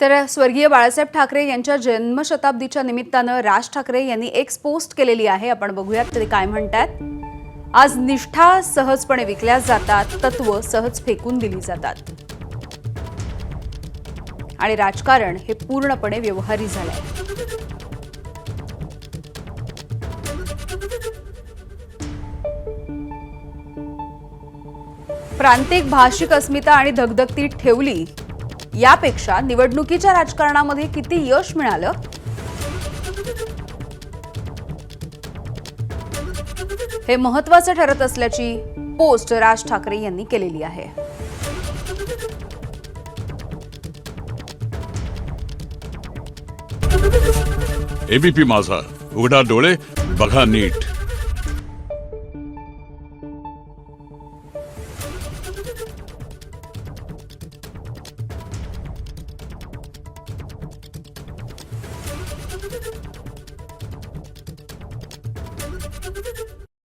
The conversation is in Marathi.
तर स्वर्गीय बाळासाहेब ठाकरे यांच्या जन्मशताब्दीच्या निमित्तानं राज ठाकरे यांनी एक पोस्ट केलेली आहे. आपण बघूयात ते काय म्हणतात. आज निष्ठा सहजपणे विकल्या जातात, तत्व सहज फेकून दिली जातात आणि राजकारण हे पूर्णपणे व्यवहारी झालंय. प्रांतिक भाषिक अस्मिता आणि धगधगती ठेवली, यापेक्षा निवडणुकीच्या राजकारणामध्ये किती यश मिळालं हे महत्त्वाचं ठरत असल्याची पोस्ट राज ठाकरे यांनी केलेली आहे. एबीपी माझा, उघडा डोळे बघा नीट.